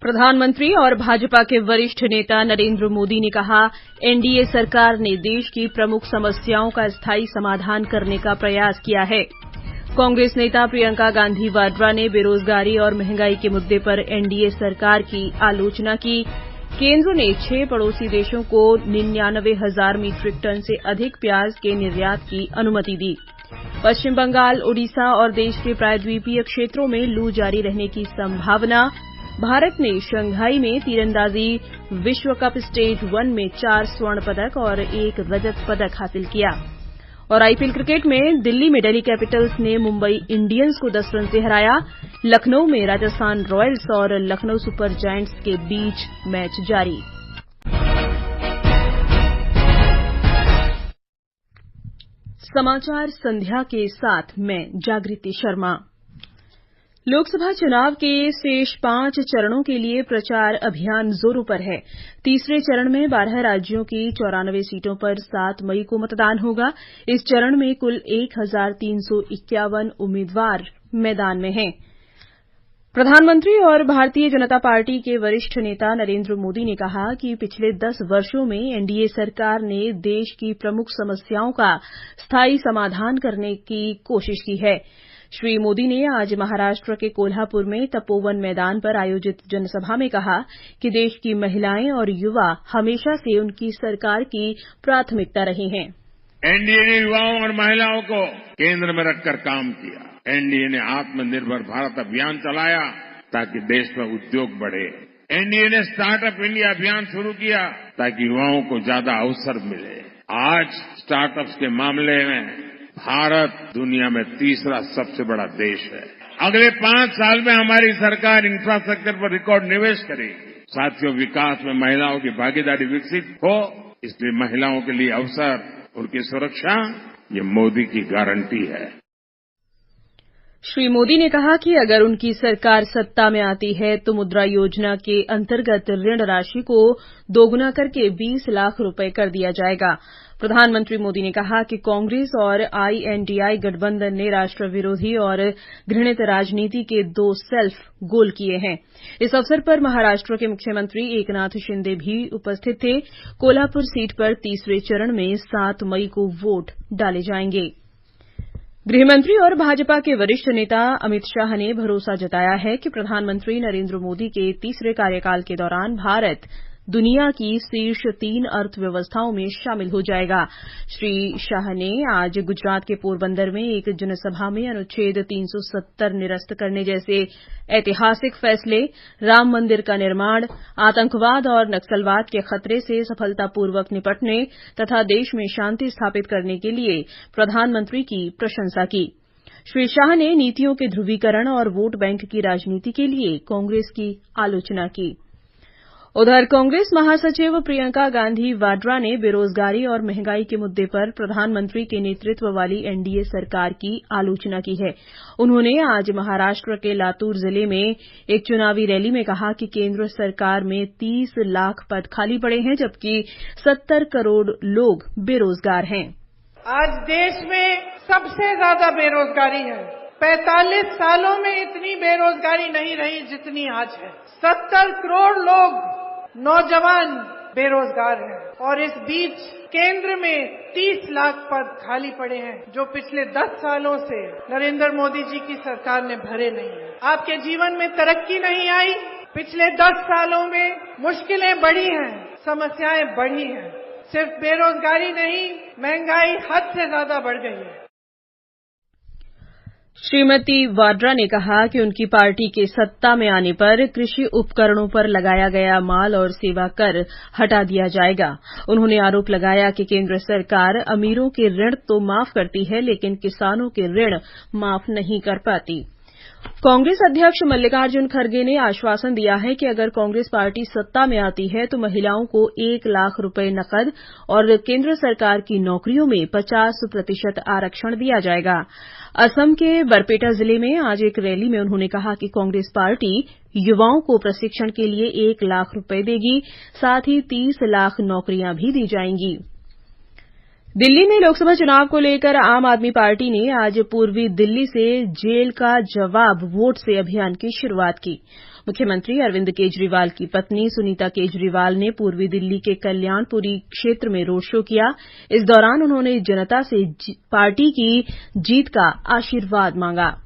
प्रधानमंत्री और भाजपा के वरिष्ठ नेता नरेंद्र मोदी ने कहा, एनडीए सरकार ने देश की प्रमुख समस्याओं का स्थायी समाधान करने का प्रयास किया है। कांग्रेस नेता प्रियंका गांधी वाड्रा ने बेरोजगारी और महंगाई के मुद्दे पर एनडीए सरकार की आलोचना की। केंद्र ने 6 पड़ोसी देशों को 99,000 मीट्रिक टन से अधिक प्याज के निर्यात की अनुमति दी। पश्चिम बंगाल, ओडिशा और देश के प्रायद्वीपीय क्षेत्रों में लू जारी रहने की संभावना। भारत ने शंघाई में तीरंदाजी विश्व कप स्टेज 1 में 4 स्वर्ण पदक और 1 रजत पदक हासिल किया। और आईपीएल क्रिकेट में दिल्ली में दिल्ली कैपिटल्स ने मुंबई इंडियंस को 10 रन से हराया। लखनऊ में राजस्थान रॉयल्स और लखनऊ सुपर जायंट्स के बीच मैच जारी। समाचार संध्या के साथ मैं जागृति शर्मा। लोकसभा चुनाव के शेष 5 चरणों के लिए प्रचार अभियान जोरों पर है। तीसरे चरण में 12 राज्यों की 94 सीटों पर 7 मई को मतदान होगा। इस चरण में कुल 1,351 उम्मीदवार मैदान में हैं। प्रधानमंत्री और भारतीय जनता पार्टी के वरिष्ठ नेता नरेंद्र मोदी ने कहा कि पिछले 10 वर्षों में एनडीए सरकार ने देश की प्रमुख समस्याओं का स्थायी समाधान करने की कोशिश की है। श्री मोदी ने आज महाराष्ट्र के कोल्हापुर में तपोवन मैदान पर आयोजित जनसभा में कहा कि देश की महिलाएं और युवा हमेशा से उनकी सरकार की प्राथमिकता रहे हैं। एनडीए ने युवाओं और महिलाओं को केंद्र में रखकर काम किया। एनडीए ने आत्मनिर्भर भारत अभियान चलाया ताकि देश में उद्योग बढ़े। एनडीए ने स्टार्टअप इंडिया अभियान शुरू किया ताकि युवाओं को ज्यादा अवसर मिले। आज स्टार्टअप्स के मामले में भारत दुनिया में तीसरा सबसे बड़ा देश है। अगले 5 साल में हमारी सरकार इंफ्रास्ट्रक्चर पर रिकॉर्ड निवेश करेगी। साथियों, विकास में महिलाओं की भागीदारी विकसित हो, इसलिए महिलाओं के लिए अवसर, उनकी सुरक्षा, ये मोदी की गारंटी है। श्री मोदी ने कहा कि अगर उनकी सरकार सत्ता में आती है तो मुद्रा योजना के अंतर्गत ऋण राशि को दोगुना करके 20 लाख रुपए कर दिया जाएगा। प्रधानमंत्री मोदी ने कहा कि कांग्रेस और आईएनडीआई गठबंधन ने राष्ट्र विरोधी और घृणित राजनीति के 2 सेल्फ गोल किए हैं। इस अवसर पर महाराष्ट्र के मुख्यमंत्री एकनाथ शिंदे भी उपस्थित थे। कोल्हापुर सीट पर तीसरे चरण में 7 मई को वोट डाले जाएंगे। गृहमंत्री और भाजपा के वरिष्ठ नेता अमित शाह ने भरोसा जताया है कि प्रधानमंत्री नरेंद्र मोदी के तीसरे कार्यकाल के दौरान भारत दुनिया की शीर्ष 3 अर्थव्यवस्थाओं में शामिल हो जाएगा। श्री शाह ने आज गुजरात के पोरबंदर में एक जनसभा में अनुच्छेद 370 निरस्त करने जैसे ऐतिहासिक फैसले, राम मंदिर का निर्माण, आतंकवाद और नक्सलवाद के खतरे से सफलतापूर्वक निपटने तथा देश में शांति स्थापित करने के लिए प्रधानमंत्री की प्रशंसा की। श्री शाह ने नीतियों के ध्रुवीकरण और वोट बैंक की राजनीति के लिए कांग्रेस की आलोचना की। उधर कांग्रेस महासचिव प्रियंका गांधी वाड्रा ने बेरोजगारी और महंगाई के मुद्दे पर प्रधानमंत्री के नेतृत्व वाली एनडीए सरकार की आलोचना की है। उन्होंने आज महाराष्ट्र के लातूर जिले में एक चुनावी रैली में कहा कि केंद्र सरकार में 30 लाख पद खाली पड़े हैं, जबकि 70 करोड़ लोग बेरोजगार हैं। आज देश में सबसे ज्यादा बेरोजगारी है। 45 सालों में इतनी बेरोजगारी नहीं रही जितनी आज है। 70 करोड़ लोग नौजवान बेरोजगार हैं और इस बीच केंद्र में 30 लाख पद खाली पड़े हैं जो पिछले 10 सालों से नरेंद्र मोदी जी की सरकार ने भरे नहीं है। आपके जीवन में तरक्की नहीं आई। पिछले 10 सालों में मुश्किलें बढ़ी हैं, समस्याएं बढ़ी हैं। सिर्फ बेरोजगारी नहीं, महंगाई हद से ज्यादा बढ़ गई है। श्रीमती वाड्रा ने कहा कि उनकी पार्टी के सत्ता में आने पर कृषि उपकरणों पर लगाया गया माल और सेवा कर हटा दिया जाएगा। उन्होंने आरोप लगाया कि केंद्र सरकार अमीरों के ऋण तो माफ करती है, लेकिन किसानों के ऋण माफ नहीं कर पाती। कांग्रेस अध्यक्ष मल्लिकार्जुन खड़गे ने आश्वासन दिया है कि अगर कांग्रेस पार्टी सत्ता में आती है तो महिलाओं को 1 लाख रुपए नकद और केंद्र सरकार की नौकरियों में 50% आरक्षण दिया जाएगा। असम के बरपेटा जिले में आज एक रैली में उन्होंने कहा कि कांग्रेस पार्टी युवाओं को प्रशिक्षण के लिए 1 लाख रुपए देगी, साथ ही 30 लाख नौकरियां भी दी जाएंगी। दिल्ली में लोकसभा चुनाव को लेकर आम आदमी पार्टी ने आज पूर्वी दिल्ली से जेल का जवाब वोट से अभियान की शुरूआत की। मुख्यमंत्री अरविंद केजरीवाल की पत्नी सुनीता केजरीवाल ने पूर्वी दिल्ली के कल्याणपुरी क्षेत्र में रोड शो किया। इस दौरान उन्होंने जनता से पार्टी की जीत का आशीर्वाद मांगा।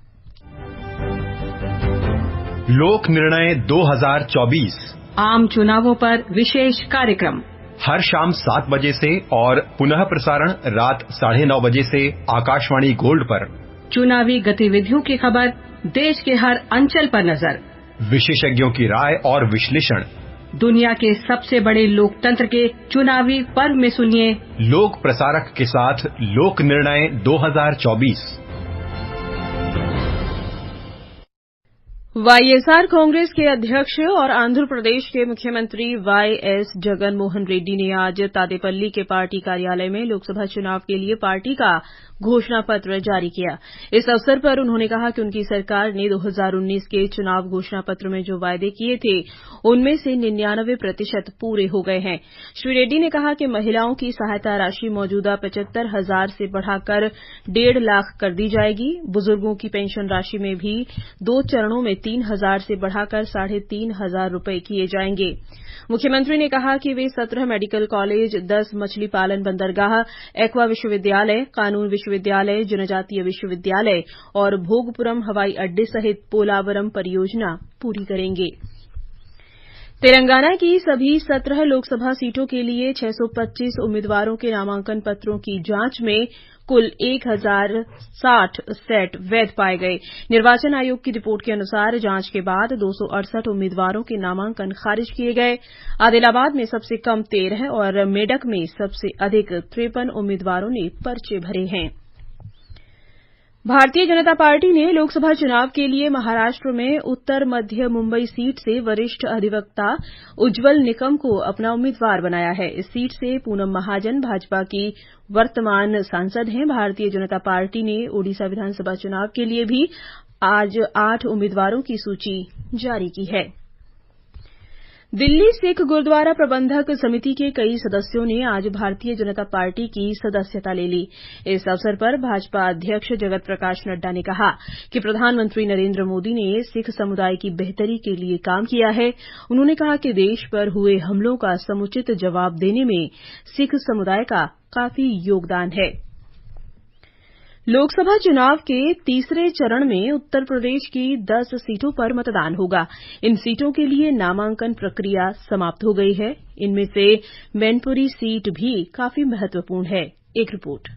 लोक निर्णय 2024 आम चुनावों पर विशेष कार्यक्रम हर शाम 7 बजे से और पुनः प्रसारण रात 9:30 बजे से आकाशवाणी गोल्ड पर। चुनावी गतिविधियों की खबर, देश के हर अंचल पर नजर, विशेषज्ञों की राय और विश्लेषण। दुनिया के सबसे बड़े लोकतंत्र के चुनावी पर्व में सुनिए लोक प्रसारक के साथ लोक निर्णय 2024। वाईएसआर कांग्रेस के अध्यक्ष और आंध्र प्रदेश के मुख्यमंत्री वाईएस जगन मोहन रेड्डी ने आज तादेपल्ली के पार्टी कार्यालय में लोकसभा चुनाव के लिए पार्टी का घोषणा पत्र जारी किया। इस अवसर पर उन्होंने कहा कि उनकी सरकार ने 2019 के चुनाव घोषणा पत्र में जो वायदे किए थे उनमें से 99% पूरे हो गए हैं। श्री रेड्डी ने कहा कि महिलाओं की सहायता राशि मौजूदा 75,000 से बढ़ाकर 1.5 लाख कर दी जाएगी। बुजुर्गों की पेंशन राशि में भी 2 चरणों में 3,000 से बढ़ाकर 3,500 रूपये किए जाएंगे। मुख्यमंत्री ने कहा कि वे 17 मेडिकल कॉलेज, 10 मछली पालन बंदरगाह, एक्वा विश्वविद्यालय, कानून विश्वविद्यालय, जनजातीय विश्वविद्यालय और भोगपुरम हवाई अड्डे सहित पोलावरम परियोजना पूरी करेंगे। तेलंगाना की सभी 17 लोकसभा सीटों के लिए 625 उम्मीदवारों के नामांकन पत्रों की जांच में कुल 1060 सेट वैध पाए गए। निर्वाचन आयोग की रिपोर्ट के अनुसार जांच के बाद 268 उम्मीदवारों के नामांकन खारिज किए गए। आदिलाबाद में सबसे कम 13 और मेडक में सबसे अधिक 53 उम्मीदवारों ने पर्चे भरे हैं। भारतीय जनता पार्टी ने लोकसभा चुनाव के लिए महाराष्ट्र में उत्तर मध्य मुंबई सीट से वरिष्ठ अधिवक्ता उज्जवल निकम को अपना उम्मीदवार बनाया है। इस सीट से पूनम महाजन भाजपा की वर्तमान सांसद हैं। भारतीय जनता पार्टी ने ओडिशा विधानसभा चुनाव के लिए भी आज 8 उम्मीदवारों की सूची जारी की है। दिल्ली सिख गुरुद्वारा प्रबंधक समिति के कई सदस्यों ने आज भारतीय जनता पार्टी की सदस्यता ले ली। इस अवसर पर भाजपा अध्यक्ष जगत प्रकाश नड्डा ने कहा कि प्रधानमंत्री नरेंद्र मोदी ने सिख समुदाय की बेहतरी के लिए काम किया है। उन्होंने कहा कि देश पर हुए हमलों का समुचित जवाब देने में सिख समुदाय का काफी योगदान है। लोकसभा चुनाव के तीसरे चरण में उत्तर प्रदेश की 10 सीटों पर मतदान होगा। इन सीटों के लिए नामांकन प्रक्रिया समाप्त हो गई है। इनमें से मैनपुरी सीट भी काफी महत्वपूर्ण है। एक रिपोर्ट।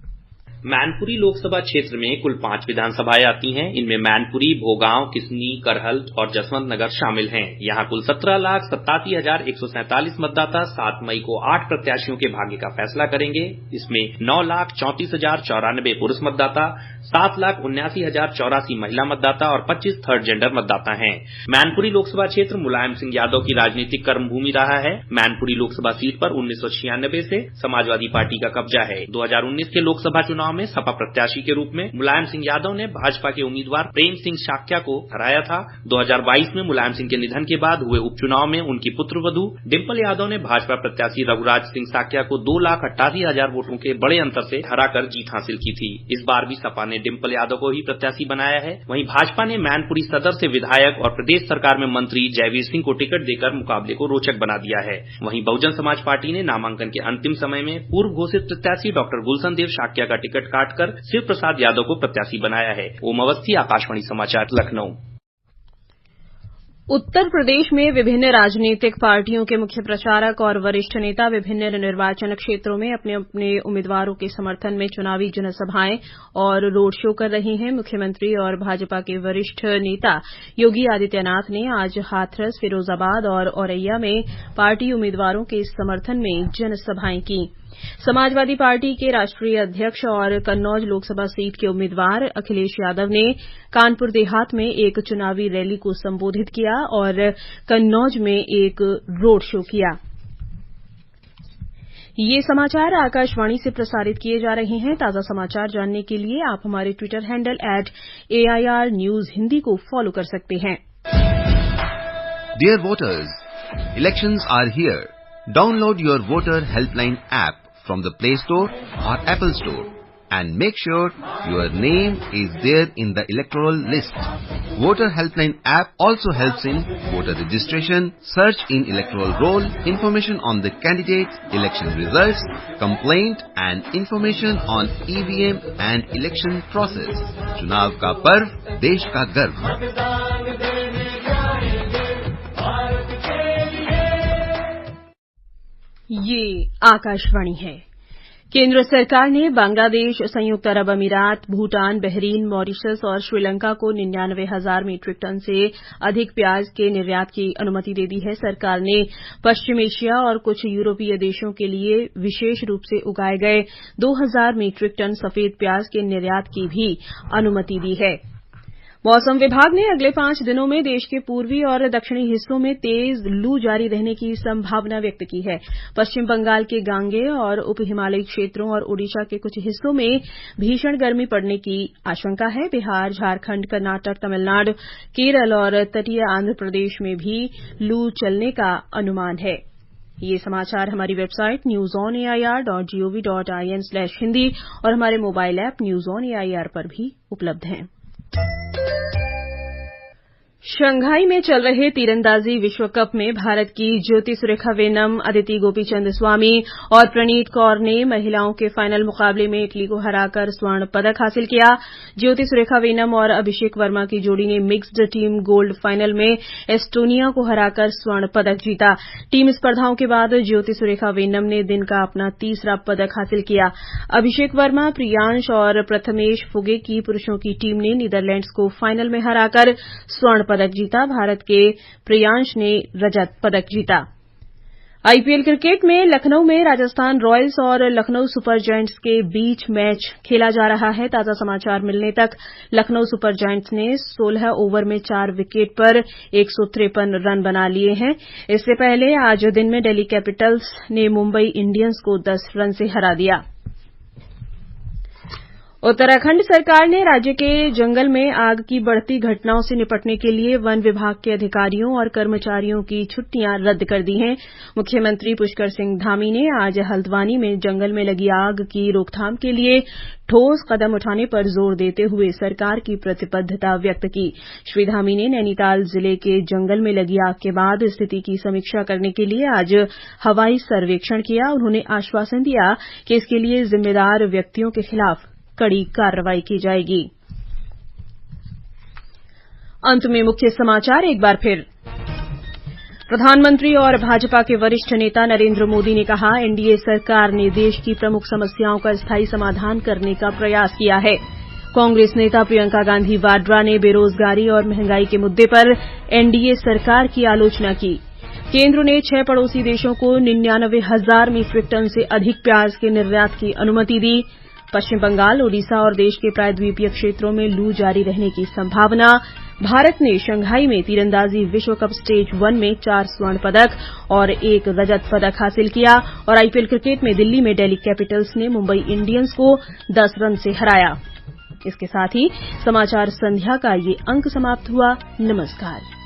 मैनपुरी लोकसभा क्षेत्र में कुल 5 विधानसभाएं आती हैं। इनमें मैनपुरी, भोगांव, किसनी, करहल और जसवंत नगर शामिल हैं। यहां कुल 17,87,147 मतदाता 7 मई को 8 प्रत्याशियों के भाग्य का फैसला करेंगे। इसमें 9,34,094 पुरुष मतदाता, 7,79,084 महिला मतदाता और 25 थर्ड जेंडर मतदाता हैं। मैनपुरी लोकसभा क्षेत्र मुलायम सिंह यादव की राजनीतिक कर्मभूमि रहा है। मैनपुरी लोकसभा सीट पर 1996 से समाजवादी पार्टी का कब्जा है। 2019 के लोकसभा चुनाव में सपा प्रत्याशी के रूप में मुलायम सिंह यादव ने भाजपा के उम्मीदवार प्रेम सिंह शाक्या को हराया था। 2022 में मुलायम सिंह के निधन के बाद हुए उपचुनाव में उनकी पुत्रवधू डिंपल यादव ने भाजपा प्रत्याशी रघुराज सिंह शाक्या को 2,88,000 वोटों के बड़े अंतर से हराकर जीत हासिल की थी। इस बार भी सपा ने डिंपल यादव को ही प्रत्याशी बनाया है। वहीं भाजपा ने मैनपुरी सदर से विधायक और प्रदेश सरकार में मंत्री जयवीर सिंह को टिकट देकर मुकाबले को रोचक बना दिया है। वहीं बहुजन समाज पार्टी ने नामांकन के अंतिम समय में पूर्व घोषित प्रत्याशी डॉक्टर गुलशन देव शाक्या का टिकट काटकर शिव प्रसाद यादव को प्रत्याशी बनाया है। ओम अवस्थी, आकाशवाणी समाचार, लखनऊ। उत्तर प्रदेश में विभिन्न राजनीतिक पार्टियों के मुख्य प्रचारक और वरिष्ठ नेता विभिन्न निर्वाचन क्षेत्रों में अपने अपने उम्मीदवारों के समर्थन में चुनावी जनसभाएं और रोड शो कर रहे हैं। मुख्यमंत्री और भाजपा के वरिष्ठ नेता योगी आदित्यनाथ ने आज हाथरस, फिरोजाबाद और औरैया में पार्टी उम्मीदवारों के समर्थन में जनसभाएं की। समाजवादी पार्टी के राष्ट्रीय अध्यक्ष और कन्नौज लोकसभा सीट के उम्मीदवार अखिलेश यादव ने कानपुर देहात में एक चुनावी रैली को संबोधित किया और कन्नौज में एक रोड शो किया। ये समाचार आकाशवाणी से प्रसारित किए जा रहे हैं। ताजा समाचार जानने के लिए आप हमारे Twitter handle @AIR News Hindi को फॉलो कर सकते हैं। Dear voters, elections are here. Download your voter helpline app from the Play Store or Apple Store and make sure your name is there in the electoral list. Voter Helpline app also helps in voter registration, search in electoral roll, information on the candidates, election results, complaint and information on EVM and election process. चुनाव का पर्व, देश का गर्व। ये आकाशवाणी है। केंद्र सरकार ने बांग्लादेश, संयुक्त अरब अमीरात, भूटान, बहरीन, मॉरिशस और श्रीलंका को 99,000 मीट्रिक टन से अधिक प्याज के निर्यात की अनुमति दे दी है। सरकार ने पश्चिम एशिया और कुछ यूरोपीय देशों के लिए विशेष रूप से उगाए गए 2,000 मीट्रिक टन सफेद प्याज के निर्यात की भी अनुमति दी है। मौसम विभाग ने अगले 5 दिनों में देश के पूर्वी और दक्षिणी हिस्सों में तेज लू जारी रहने की संभावना व्यक्त की है। पश्चिम बंगाल के गांगे और उप हिमालयी क्षेत्रों और ओडिशा के कुछ हिस्सों में भीषण गर्मी पड़ने की आशंका है। बिहार, झारखंड, कर्नाटक, तमिलनाडु, केरल और तटीय आंध्र प्रदेश में भी लू चलने का अनुमान है। ये समाचार हमारी वेबसाइट newsonair.gov.in/hindi और हमारे mobile app news on AIR पर भी उपलब्ध हैं। शंघाई में चल रहे तीरंदाजी विश्व कप में भारत की ज्योति सुरेखा वेनम, अदिति गोपीचंद स्वामी और प्रणीत कौर ने महिलाओं के फाइनल मुकाबले में इटली को हराकर स्वर्ण पदक हासिल किया। ज्योति सुरेखा वेनम और अभिषेक वर्मा की जोड़ी ने मिक्स्ड टीम गोल्ड फाइनल में एस्टोनिया को हराकर स्वर्ण पदक जीता। टीम स्पर्धाओं के बाद ज्योति सुरेखा वेनम ने दिन का अपना तीसरा पदक हासिल किया। अभिषेक वर्मा, प्रियांश और प्रथमेश फुगे की पुरुषों की टीम ने नीदरलैंड्स को फाइनल में हराकर स्वर्ण पदक जीता। भारत के प्रियांश ने रजत पदक जीता। आईपीएल क्रिकेट में लखनऊ में राजस्थान रॉयल्स और लखनऊ सुपर जायंट्स के बीच मैच खेला जा रहा है। ताजा समाचार मिलने तक लखनऊ सुपर जायंट्स ने 16 ओवर में 4 विकेट पर 153 रन बना लिए हैं। इससे पहले आज दिन में दिल्ली कैपिटल्स ने मुंबई इंडियंस को 10 रन से हरा दिया। उत्तराखंड सरकार ने राज्य के जंगल में आग की बढ़ती घटनाओं से निपटने के लिए वन विभाग के अधिकारियों और कर्मचारियों की छुट्टियां रद्द कर दी हैं। मुख्यमंत्री पुष्कर सिंह धामी ने आज हल्द्वानी में जंगल में लगी आग की रोकथाम के लिए ठोस कदम उठाने पर जोर देते हुए सरकार की प्रतिबद्धता व्यक्त की। श्री धामी ने नैनीताल जिले के जंगल में लगी आग के बाद स्थिति की समीक्षा करने के लिए आज हवाई सर्वेक्षण किया। उन्होंने आश्वासन दिया कि इसके लिए जिम्मेदार व्यक्तियों के खिलाफ कड़ी कार्रवाई की जाएगी। अंत में मुख्य समाचार एक बार फिर। प्रधानमंत्री और भाजपा के वरिष्ठ नेता नरेंद्र मोदी ने कहा, एनडीए सरकार ने देश की प्रमुख समस्याओं का स्थायी समाधान करने का प्रयास किया है। कांग्रेस नेता प्रियंका गांधी वाड्रा ने बेरोजगारी और महंगाई के मुद्दे पर एनडीए सरकार की आलोचना की। केंद्र ने 6 पड़ोसी देशों को 99,000 मीट्रिक टन से अधिक प्याज के निर्यात की अनुमति दी। पश्चिम बंगाल, ओडिशा और देश के प्रायद्वीपीय क्षेत्रों में लू जारी रहने की संभावना। भारत ने शंघाई में तीरंदाजी विश्व कप स्टेज 1 में 4 स्वर्ण पदक और 1 रजत पदक हासिल किया। और आईपीएल क्रिकेट में दिल्ली में दिल्ली कैपिटल्स ने मुंबई इंडियंस को 10 रन से हराया। इसके साथ ही समाचार संध्या का ये अंक समाप्त हुआ। नमस्कार।